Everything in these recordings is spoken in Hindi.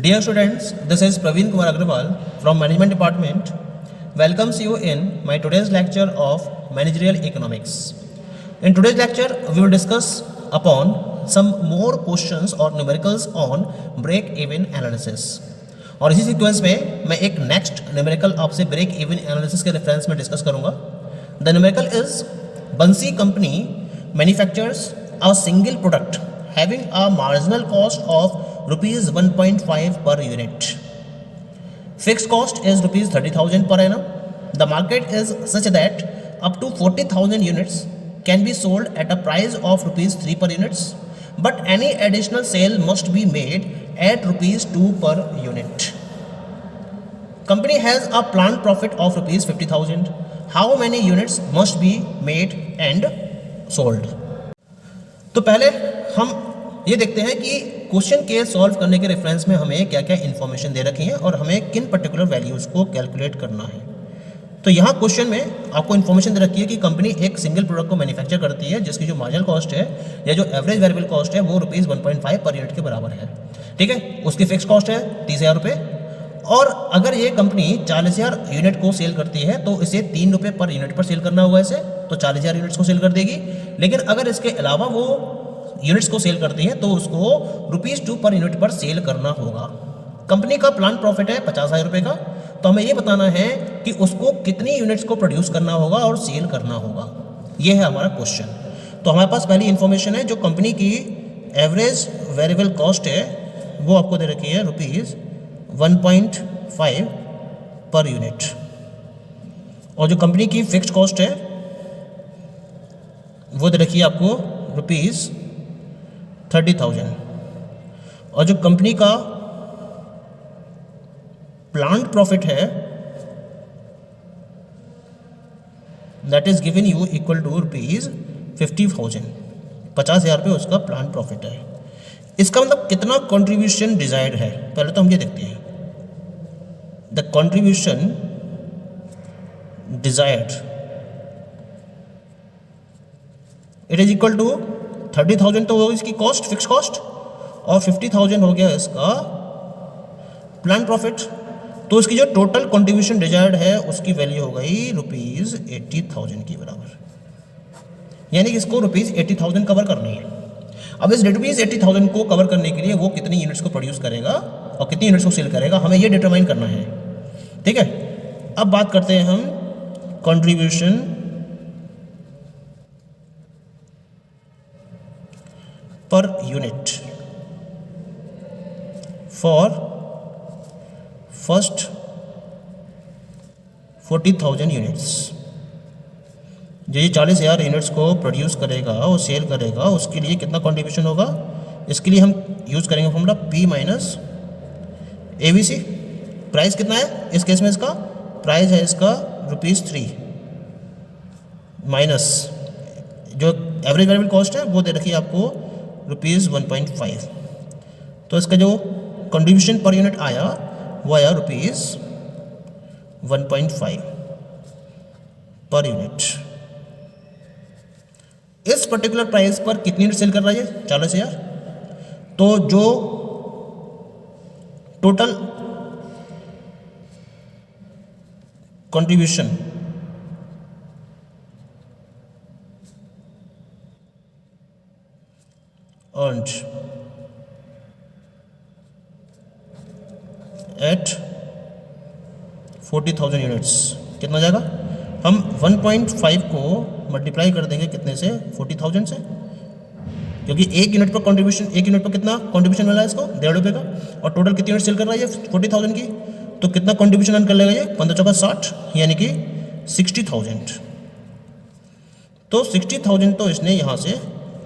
Dear students, this is Praveen Kumar Agrawal from Management Department. Welcomes you in my today's lecture of Managerial Economics. In today's lecture, we will discuss upon some more questions or numericals on break-even analysis. और इसी सीक्वेंस में मैं एक नेक्स्ट न्यूमेरिकल आपसे ब्रेक इवन एनालिसिस के रेफरेंस में डिस्कस करूंगा. The numerical is Bansi company manufactures a single product having a marginal cost of rupees 1.5 per unit. Fixed cost is rupees 30,000 per annum. The market is such that up to 40,000 units can be sold at a price of rupees 3 per units, but any additional sale must be made at rupees 2 per unit. Company has a planned profit of rupees 50,000. How many units must be made and sold? तो पहले हम ये देखते हैं कि क्वेश्चन के सॉल्व करने के रेफरेंस में हमें क्या क्या इन्फॉर्मेशन दे रखी है और हमें किन पर्टिकुलर वैल्यूज़ को कैलकुलेट करना है. तो यहाँ क्वेश्चन में आपको इन्फॉर्मेशन दे रखी है कि कंपनी एक सिंगल प्रोडक्ट को मैन्युफैक्चर करती है जिसकी जो मार्जिनल कॉस्ट है या जो एवरेज वेरिएबल कॉस्ट है वो रुपीज़ 1.5 पर यूनिट के बराबर है. ठीक है, उसकी फिक्स कॉस्ट है 30,000 रुपये. और अगर ये कंपनी 40,000 यूनिट को सेल करती है तो इसे 3 रुपये पर यूनिट पर सेल करना होगा इसे, तो 40,000 यूनिट्स को सेल कर देगी. लेकिन अगर इसके अलावा वो यूनिट्स को सेल करती है तो उसको रुपीज़ 2 पर यूनिट पर सेल करना होगा. कंपनी का प्लान प्रॉफिट है 50,000 रुपये का, तो हमें ये बताना है कि उसको कितनी यूनिट्स को प्रोड्यूस करना होगा और सेल करना होगा. ये है हमारा क्वेश्चन. तो हमारे पास पहली इन्फॉर्मेशन है जो कंपनी की एवरेज वेरिएबल कॉस्ट है वो आपको दे रखी है रुपीज़ 1.5 पर यूनिट, और जो कंपनी की फिक्स्ड कॉस्ट है वो दे रखी है आपको रुपीज़ 30,000, और जो कंपनी का प्लान्ड प्रॉफिट है that is given you equal to rupees 50,000. 50,000 रुपये उसका प्लान्ड प्रॉफिट है. इसका मतलब कितना कंट्रीब्यूशन डिजायर्ड है पहले तो हम ये देखते हैं. The contribution desired it is equal to 30,000 तो वो इसकी कॉस्ट फिक्स कॉस्ट और 50,000 हो गया इसका प्लान प्रॉफिट. तो इसकी जो टोटल कंट्रीब्यूशन डिजायर्ड है उसकी वैल्यू हो गई रुपीज़ 80,000 के बराबर, यानी कि इसको रुपीज़ 80,000 कवर करनी है. अब इस रुपीज़ 80,000 को कवर करने के लिए वो कितनी यूनिट्स को प्रोड्यूस करेगा और कितनी यूनिट्स को सेल करेगा हमें ये डिटरमाइन करना है. ठीक है, अब बात करते हैं हम contribution per unit for first 40,000 units. जो ये 40,000 यूनिट्स को प्रोड्यूस करेगा और सेल करेगा उसके लिए कितना कंट्रीब्यूशन होगा. इसके लिए हम यूज़ करेंगे formula P minus ABC. Price कितना है इस केस में, इसका प्राइस है इसका रुपीज़ 3 माइनस जो एवरेज वेरिएबल कॉस्ट है वो दे रखी है आपको रुपीज़ 1.5. तो इसका जो कंट्रीब्यूशन पर यूनिट आया वो आया रुपीज़ 1.5 पर यूनिट. इस पर्टिकुलर प्राइस पर कितनी यूनिट सेल कर रहा है 40,000. तो जो total contribution earned at 40,000 units कितना जाएगा. हम 1.5 को मल्टीप्लाई कर देंगे कितने से 40,000 से, क्योंकि एक यूनिट पर कंट्रीब्यूशन, एक यूनिट पर कितना कंट्रीब्यूशन मिला है इसको 1.5 रुपये का, और टोटल कितनी यूनिट सेल कर रहा है ये 40,000 की. तो कितना कंट्रीब्यूशन अर्न कर लेगा ये 15 चौका 60 यानी कि 60,000. तो 60,000 तो इसने यहाँ से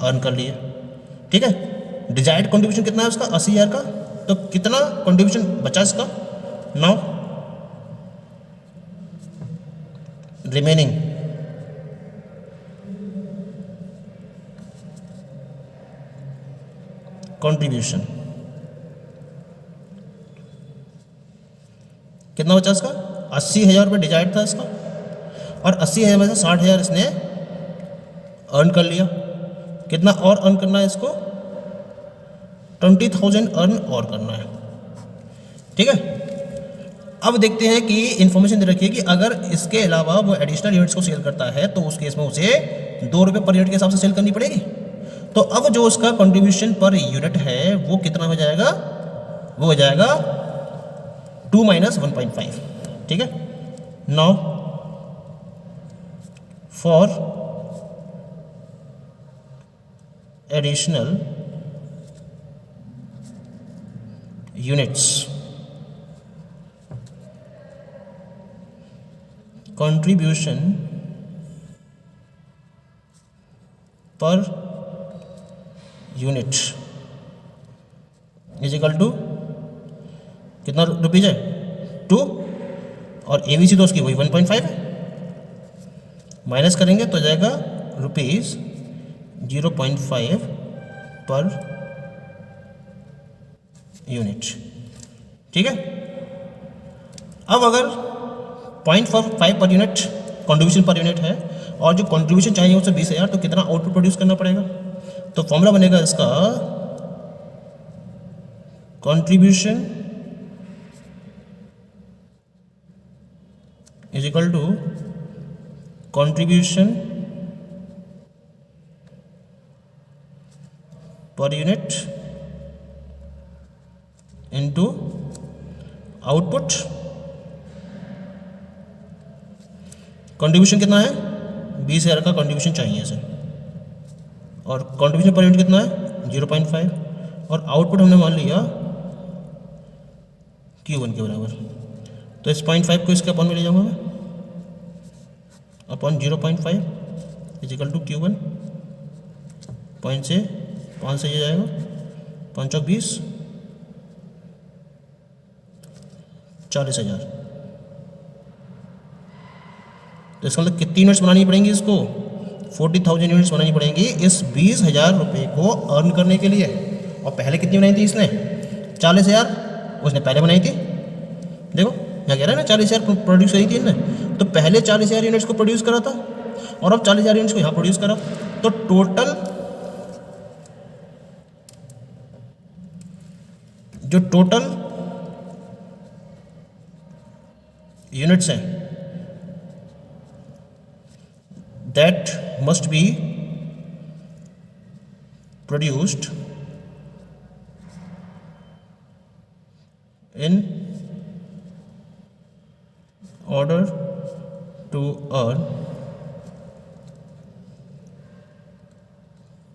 अर्न कर लिया. ठीक है, डिजायर्ड कंट्रीब्यूशन कितना है उसका 80,000 का. तो कितना कंट्रीब्यूशन बचा इसका नाउ रिमेनिंग कंट्रीब्यूशन कितना बचा इसका 80,000 रुपये डिजायर्ड था इसका, और 80,000 में से 60,000 इसने अर्न कर लिया. कितना और अर्न करना है इसको 20,000 अर्न और करना है. ठीक है। अब देखते हैं कि इन्फॉर्मेशन दे रखी है कि अगर इसके अलावा वो एडिशनल यूनिट्स को सेल करता है तो उस केस में उसे 2 रुपये पर यूनिट के हिसाब से सेल करनी पड़ेगी। तो अब जो उसका कंट्रीब्यूशन पर यूनिट है वो कितना हो जाएगा, वो हो जाएगा 2 माइनस 1.5। ठीक है। Now for additional units contribution per unit is equal to कितना रुपीज है 2, और एबीसी तो उसकी वही 1.5 है, माइनस करेंगे तो जाएगा रुपीज 0.5 पर यूनिट। ठीक है। अब अगर 0.5 per unit contribution per unit है और जो कंट्रीब्यूशन चाहिए उसे 20,000, तो कितना आउटपुट प्रोड्यूस करना पड़ेगा। तो फॉर्मूला बनेगा इसका contribution is equal to contribution per unit into output. Contribution कितना है, 20,000 का कंट्रीब्यूशन चाहिए इसे, और कंट्रीब्यूशन पर यूनिट कितना है 0.5, और आउटपुट हमने मान लिया Q1 के बराबर। तो इस 0.5 को इसके अपॉन में ले जाऊंगा मैं, upon 0.5 is equal to Q1। Point से 5 से ये जाएगा 5 और 20 40,000। तो इसका मतलब कितनी यूनिट्स बनानी पड़ेंगी इसको, 40,000 यूनिट्स बनानी पड़ेंगी इस 20,000 रुपये को अर्न करने के लिए। और पहले कितनी बनाई थी इसने, 40,000 उसने पहले बनाई थी। देखो यहाँ कह रहा है ना 40,000 प्रोड्यूस करी थी इसने, तो पहले 40,000 यूनिट्स को प्रोड्यूस करा था और अब 40,000 यूनिट्स को यहाँ प्रोड्यूस करा। तो टोटल यूनिट्स हैं that must be produced in order to earn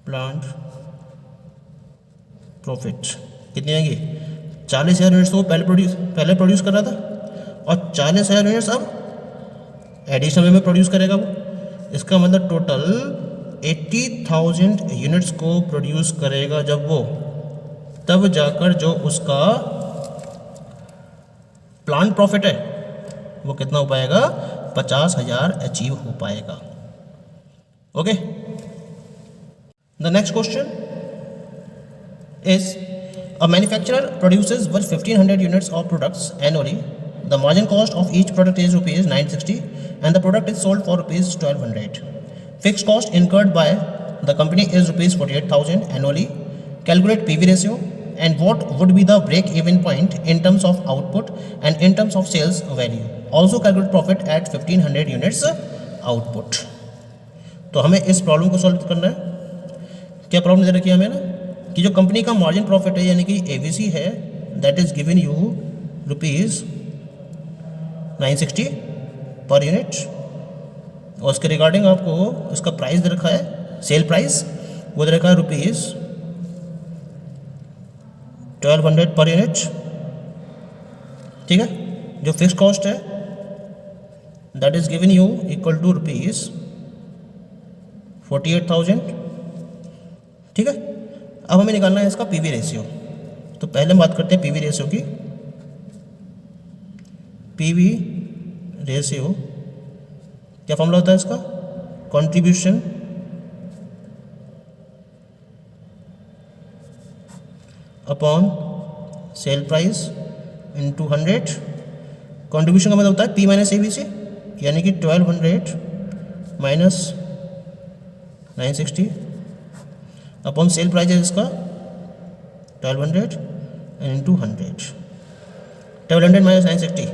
plant profit। कितनी आएंगी, 40,000 यूनिट्स तो पहले प्रोड्यूस कर रहा था, और 40,000 यूनिट्स अब एडिशनल में प्रोड्यूस करेगा वो। इसका मतलब टोटल 80,000 यूनिट्स को प्रोड्यूस करेगा जब वो, तब जाकर जो उसका प्लांट प्रॉफिट है वो कितना हो पाएगा, 50,000 अचीव हो पाएगा। Okay. The next question is a manufacturer produces 1500 units of products annually. The margin cost of each product is rupees 960 and the product is sold for rupees 1200. Fixed cost incurred by the company is rupees 48,000 annually. Calculate PV ratio and what would be the break even point in terms of output and in terms of sales value. Also calculate profit at 1500 units output. तो हमें इस प्रॉब्लम को सॉल्व करना है। क्या प्रॉब्लम दे रखी है हमें ना, कि जो कंपनी का मार्जिन प्रॉफिट है यानी कि ABC है, that is given you rupees 960 per unit, और उसके रिगार्डिंग आपको उसका प्राइस दे रखा है, सेल प्राइस वो दे रखा है रुपीज़ 1200 पर यूनिट। ठीक है। जो फिक्स कॉस्ट है that is given you equal to rupees 48,000। ठीक है। अब हमें निकालना है इसका पीवी रेशियो। तो पहले हम बात करते हैं पीवी रेशियो की। पीवी रेशियो क्या फॉर्मूला होता है इसका, contribution upon sale price into 100। Contribution का मतलब होता है P minus A B C, यानी कि 1200 माइनस 960 अपॉन सेल प्राइस है इसका 1200 इनटू 100। 1200 माइनस 960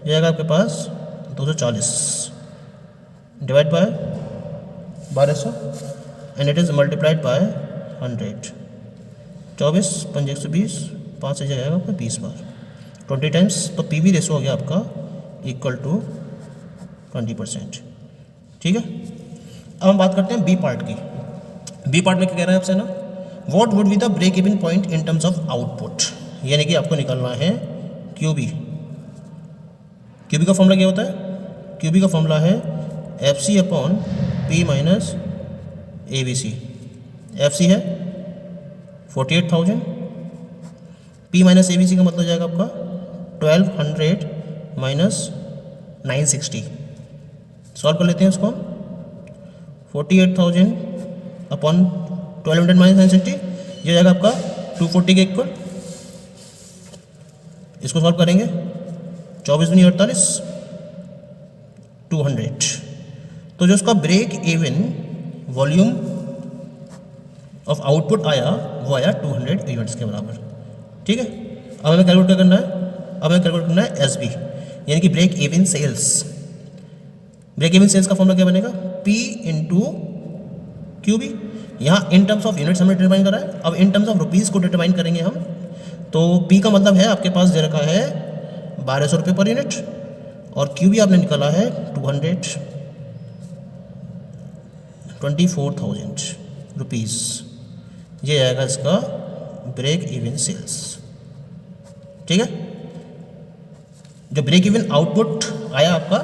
ये आएगा आपके पास 240 divide by 1200 and it is multiplied by 100। 24 5 120 5 से जाएगा आपका 20 बार 20 टाइम्स, तो पी वी रेशो हो गया आपका इक्वल टू 20%। ठीक है, अब हम बात करते हैं बी पार्ट की। बी पार्ट में क्या कह रहा है आपसे ना, what would be the break even point in terms of output, यानी कि आपको निकालना है क्यूबी। क्यूबी का फॉर्मूला क्या होता है? क्यूबी का फॉर्मूला है F C upon P minus A B C. F C है 48,000, P minus A B C का मतलब जाएगा आपका 1200 माइनस 960। सॉल्व कर लेते हैं इसको हम। 48,000 अपॉन 1200 माइनस 960 ये जाएगा आपका 240 के इक्वल। इसको सॉल्व करेंगे 24 दूनी 48 200। तो जो उसका break even volume of output आया वो आया 200 यूनिट्स के बराबर। ठीक है, अब हमें कैलकुलेट क्या करना है? अब हमें कैलकुलेट करना है एस बी, यानी कि break even sales. Break even sales का फॉर्मूला क्या बनेगा? P into Q B. यहाँ इन टर्म्स ऑफ यूनिट्स हमने डिटरमाइन करा है, अब इन टर्म्स ऑफ रुपीज़ को डिटरमाइन करेंगे हम। तो P का मतलब है आपके पास दे रखा है 1200 रुपये पर यूनिट और क्यू बी आपने निकाला है 24,000 रुपीज़। ये आएगा इसका ब्रेक इवन सेल्स। ठीक है, जो ब्रेक इवन आउटपुट आया आपका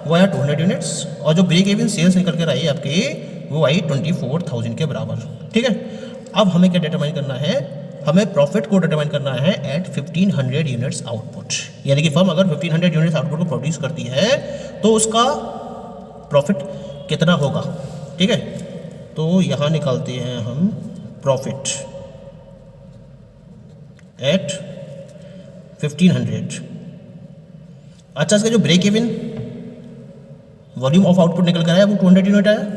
वो आया 200 यूनिट्स और जो ब्रेक इवन सेल्स निकल कर आई आपकी वो आई 24,000 के बराबर। ठीक है, अब हमें क्या डिटरमाइन करना है? हमें प्रॉफिट को डिटरमाइन करना है एट 1500 यूनिट्स आउटपुट, यानी कि फर्म अगर 1500 यूनिट्स आउटपुट को प्रोड्यूस करती है तो उसका प्रॉफिट कितना होगा। ठीक है, तो यहाँ निकालते हैं हम प्रॉफिट एट 1500। अच्छा, इसका जो break even volume of output निकल कर आया वो 200 यूनिट आया।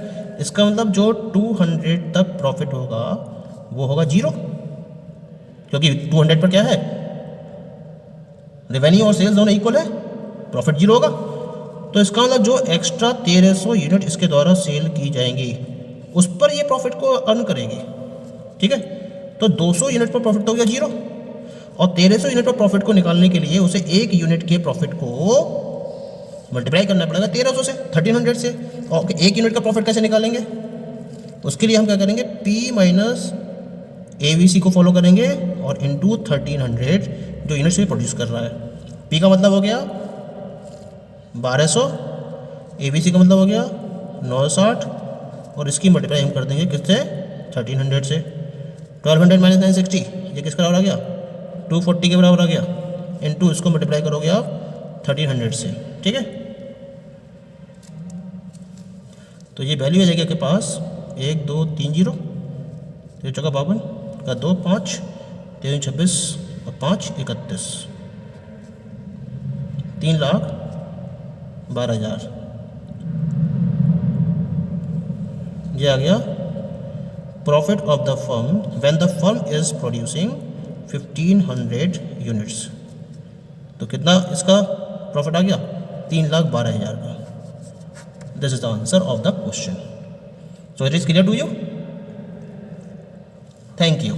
इसका मतलब जो 200 तक प्रॉफिट होगा वो होगा 0, क्योंकि 200 पर क्या है, रेवेन्यू और सेल्स दोनों इक्वल है, प्रॉफिट 0 होगा। तो इसका मतलब जो एक्स्ट्रा 1300 यूनिट इसके द्वारा सेल की जाएंगी उस पर ये प्रॉफिट को अर्न करेगी। ठीक है, तो 200 यूनिट पर प्रॉफिट तो हो गया 0 और 1300 यूनिट पर प्रॉफिट को निकालने के लिए उसे 1 यूनिट के प्रॉफिट को मल्टीप्लाई करना पड़ेगा 1300 से, 1300 से। और 1 यूनिट का प्रॉफिट कैसे निकालेंगे? उसके लिए हम क्या करेंगे? P माइनस ABC को फॉलो करेंगे और इंटू 1300 जो यूनिट्स में प्रोड्यूस कर रहा है। P का मतलब हो गया 1200, ABC का मतलब हो गया 960 और इसकी मल्टीप्लाई हम कर देंगे किससे? 1300 से। 1200 माइनस 960 ये किसका बराबर आ गया? 240 के बराबर आ गया। इंटू इसको मल्टीप्लाई करोगे आप 1300 से। ठीक है, तो ये वैल्यू आ जाएगी आपके पास 1 2 3 0 3 चौका 52 का 2 5 3 26 और 5 31 3,12,000 ये आ गया profit of the firm when the firm is producing 1500 units. तो कितना इसका प्रॉफिट आ गया? 3,12,000 का। This is the answer of the question. So it is clear to you? Thank you.